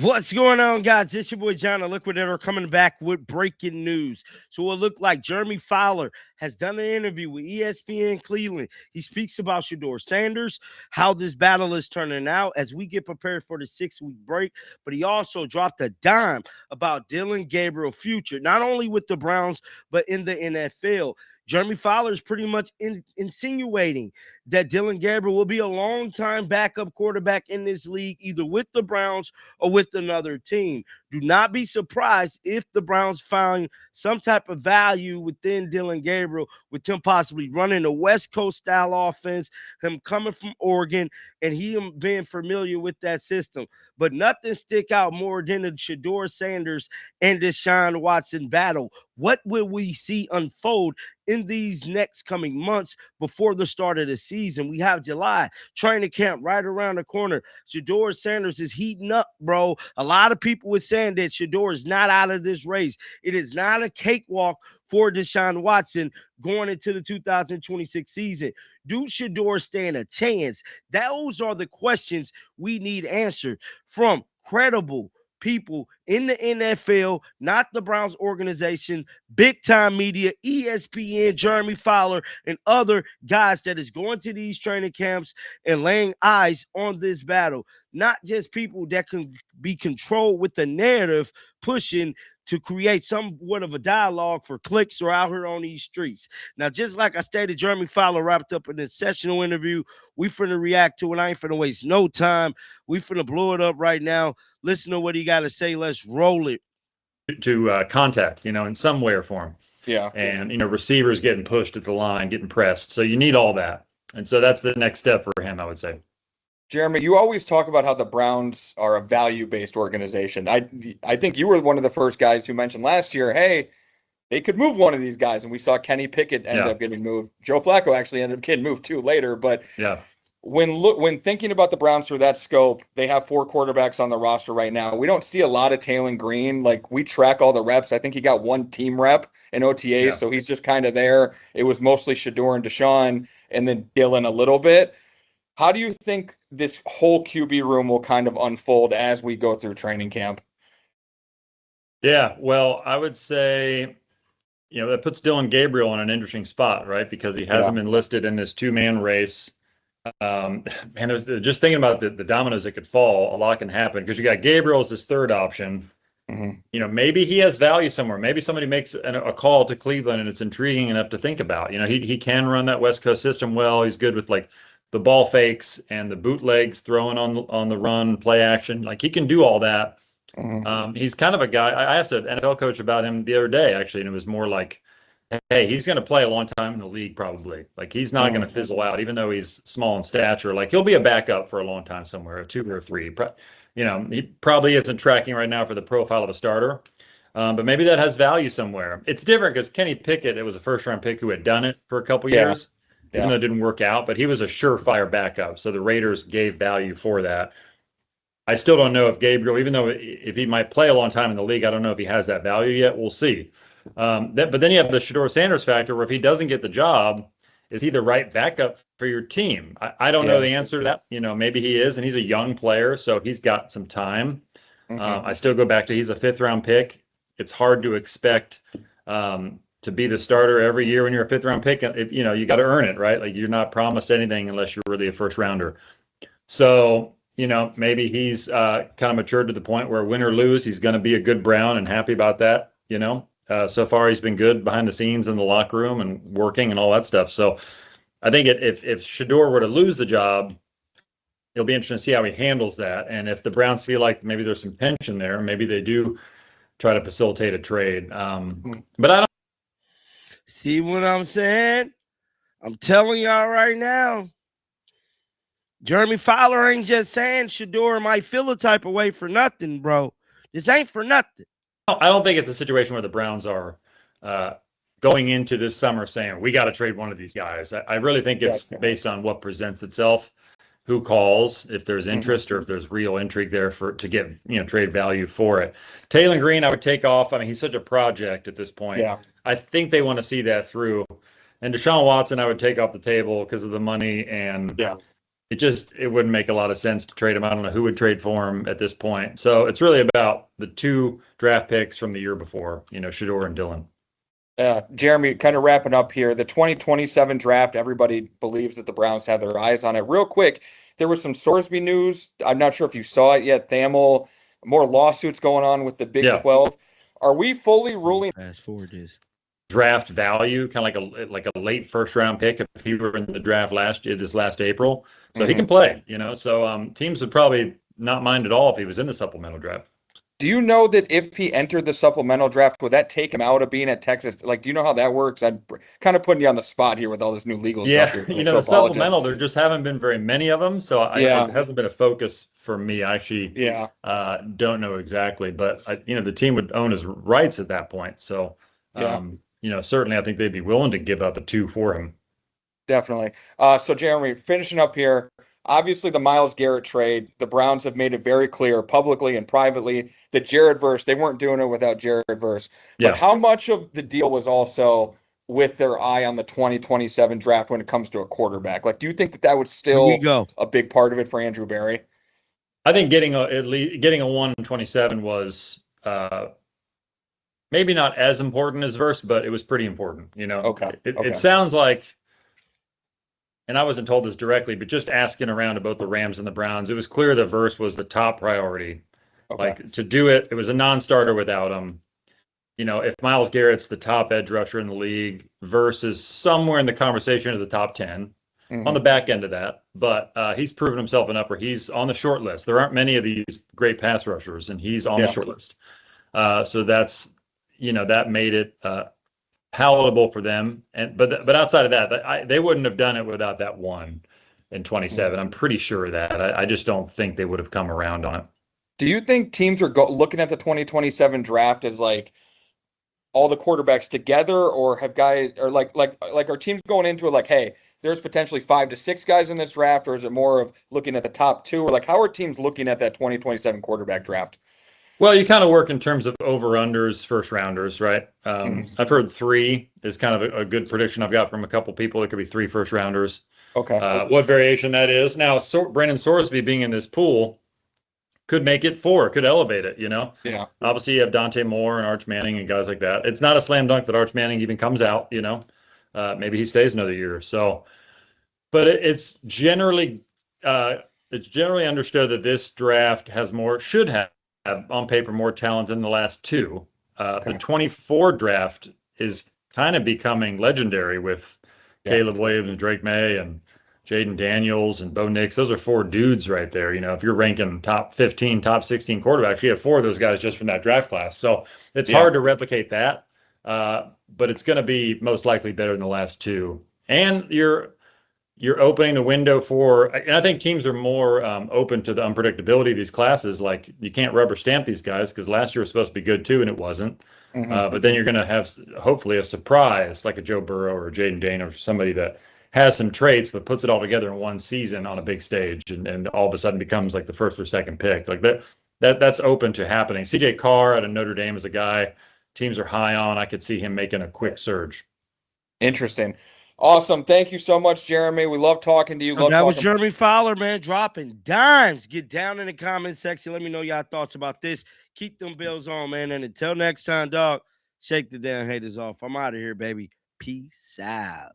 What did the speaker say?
What's going on, guys? It's your boy John, the Liquidator, coming back with breaking news. So it looked like Jeremy Fowler has done an interview with ESPN Cleveland. He speaks about Shedeur Sanders, how this battle is turning out as we get prepared for the 6-week break. But he also dropped a dime about Dillon Gabriel future, not only with the Browns, but in the NFL. Jeremy Fowler is pretty much insinuating that Dillon Gabriel will be a long-time backup quarterback in this league, either with the Browns or with another team. Do not be surprised if the Browns find some type of value within Dillon Gabriel, with him possibly running a West Coast style offense, him coming from Oregon, and him being familiar with that system. But nothing stick out more than the Shedeur Sanders and Deshaun Watson battle. What will we see unfold in these next coming months before the start of the season? We have July training camp right around the corner. Shedeur Sanders is heating up, bro. A lot of people were saying that Shedeur is not out of this race. It is not a cakewalk for Deshaun Watson going into the 2026 season. Do Shedeur stand a chance? Those are the questions we need answered from credible people in the NFL, not the Browns organization, big time media, ESPN, Jeremy Fowler, and other guys that is going to these training camps and laying eyes on this battle. Not just people that can be controlled with the narrative pushing to create somewhat of a dialogue for clicks or out here on these streets. Now, just like I stated, Jeremy Fowler wrapped up in this sessional interview. We finna react to it. I ain't finna waste no time. We finna blow it up right now. Listen to what he got to say. Let's roll it. To contact, in some way or form. Yeah. And, receivers getting pushed at the line, getting pressed. So you need all that. And so that's the next step for him, I would say. Jeremy, you always talk about how the Browns are a value-based organization. I think you were one of the first guys who mentioned last year, hey, they could move one of these guys. And we saw Kenny Pickett end up getting moved. Joe Flacco actually ended up getting moved too later. But when thinking about the Browns through that scope, they have 4 quarterbacks on the roster right now. We don't see a lot of Taylor Green. Like, we track all the reps. I think he got 1 team rep in OTA, so he's just kind of there. It was mostly Shedeur and Deshaun, and then Dillon a little bit. How do you think this whole QB room will kind of unfold as we go through training camp? Yeah, well, I would say, that puts Dillon Gabriel in an interesting spot, right? Because he hasn't been listed in this 2-man race. And just thinking about the dominoes that could fall, a lot can happen because you got Gabriel as this third option. Mm-hmm. Maybe he has value somewhere. Maybe somebody makes a call to Cleveland and it's intriguing enough to think about. He can run that West Coast system well. He's good with like the ball fakes and the bootlegs, throwing on the run, play action. Like, he can do all that. Mm-hmm. He's kind of a guy. I asked an NFL coach about him the other day, actually, and it was more like, hey, he's going to play a long time in the league, probably. Like, he's not going to fizzle out, even though he's small in stature. Like, he'll be a backup for a long time somewhere, a 2 or 3. He probably isn't tracking right now for the profile of a starter. But maybe that has value somewhere. It's different because Kenny Pickett, it was a first-round pick who had done it for a couple years. Even though it didn't work out, but he was a surefire backup. So the Raiders gave value for that. I still don't know if Gabriel, even though if he might play a long time in the league, I don't know if he has that value yet. We'll see. But then you have the Shedeur Sanders factor, where if he doesn't get the job, is he the right backup for your team? I don't know the answer to that. Maybe he is, and he's a young player, so he's got some time. I still go back to he's a 5th-round pick. It's hard to expect to be the starter every year when you're a 5th-round pick. You got to earn it, right? Like, you're not promised anything unless you're really a first-rounder. So, maybe he's kind of matured to the point where, win or lose, he's going to be a good Brown and happy about that. So far he's been good behind the scenes in the locker room and working and all that stuff. So I think if Shedeur were to lose the job, it'll be interesting to see how he handles that. And if the Browns feel like maybe there's some tension there, maybe they do try to facilitate a trade. But I don't. See what I'm saying? I'm telling y'all right now, Jeremy Fowler ain't just saying Shedeur might feel a type of way for nothing, bro. This ain't for nothing. I don't think it's a situation where the Browns are going into this summer saying, we got to trade one of these guys. I really think it's based on what presents itself, who calls, if there's interest or if there's real intrigue there to get, trade value for it. Taylor Green, I would take off. I mean, he's such a project at this point. Yeah. I think they want to see that through. And Deshaun Watson, I would take off the table because of the money and it wouldn't make a lot of sense to trade him. I don't know who would trade for him at this point. So it's really about the 2 draft picks from the year before, Shedeur and Dillon. Jeremy, kind of wrapping up here, the 2027 draft, everybody believes that the Browns have their eyes on it. Real quick, there was some Sorsby news. I'm not sure if you saw it yet. Thamel, more lawsuits going on with the Big 12. Are we fully ruling? Fast forward this. Draft value, kind of like a late first round pick if he were in the draft this last April. So he can play, So teams would probably not mind at all if he was in the supplemental draft. Do you know that if he entered the supplemental draft, would that take him out of being at Texas? Like, do you know how that works? I'm kind of putting you on the spot here with all this new legal stuff. Yeah, the supplemental, there just haven't been very many of them. So it hasn't been a focus for me. I actually don't know exactly. But, the team would own his rights at that point. So, certainly I think they'd be willing to give up a 2 for him. Definitely. So, Jeremy, finishing up here. Obviously, the Myles Garrett trade, the Browns have made it very clear publicly and privately that Jared Verse, they weren't doing it without Jared Verse. But how much of the deal was also with their eye on the 2027 draft when it comes to a quarterback? Like, do you think that would still a big part of it for Andrew Berry? I think getting a 127 was maybe not as important as Verse, but it was pretty important. Okay. It sounds like, and I wasn't told this directly, but just asking around to both the Rams and the Browns, it was clear that Verse was the top priority. Okay. Like, to do it, it was a non-starter without him. If Myles Garrett's the top edge rusher in the league, Verse is somewhere in the conversation of the top 10 on the back end of that. But he's proven himself enough where he's on the short list. There aren't many of these great pass rushers, and he's on the short list. So that's, that made it palatable for them. But outside of that, they wouldn't have done it without that 1 in 27. I'm pretty sure of that. I just don't think they would have come around on it. Do you think teams are looking at the 2027 draft as like all the quarterbacks together, or have guys, or like are teams going into it like, hey, there's potentially 5 to 6 guys in this draft, or is it more of looking at the top 2, or like how are teams looking at that 2027 quarterback draft? Well, you kind of work in terms of over-unders, first-rounders, right? I've heard 3 is kind of a good prediction I've got from a couple people. It could be 3 first-rounders. Okay. What variation that is. Now, Brandon Sorsby being in this pool could make it 4, could elevate it, Yeah. Obviously, you have Dante Moore and Arch Manning and guys like that. It's not a slam dunk that Arch Manning even comes out, Maybe he stays another year. So, but it's generally understood that this draft should have on paper more talent than the last 2. The 24 draft is kind of becoming legendary with Caleb Williams and Drake May and Jaden Daniels and Bo Nix. Those are 4 dudes right there. If you're ranking top 15, top 16 quarterbacks, you have 4 of those guys just from that draft class. So it's hard to replicate that, but it's going to be most likely better than the last 2. And you're opening the window and I think teams are more open to the unpredictability of these classes. Like, you can't rubber stamp these guys because last year was supposed to be good too, and it wasn't. But then you're going to have hopefully a surprise like a Joe Burrow or Jaden Daniels, or somebody that has some traits but puts it all together in one season on a big stage, and all of a sudden becomes like the first or second pick. Like that's open to happening. CJ Carr out of Notre Dame is a guy teams are high on. I could see him making a quick surge. Interesting. Awesome. Thank you so much, Jeremy. We love talking to you. That was Jeremy Fowler, man, dropping dimes. Get down in the comment section. Let me know y'all thoughts about this. Keep them bills on, man. And until next time, dog, shake the damn haters off. I'm out of here, baby. Peace out.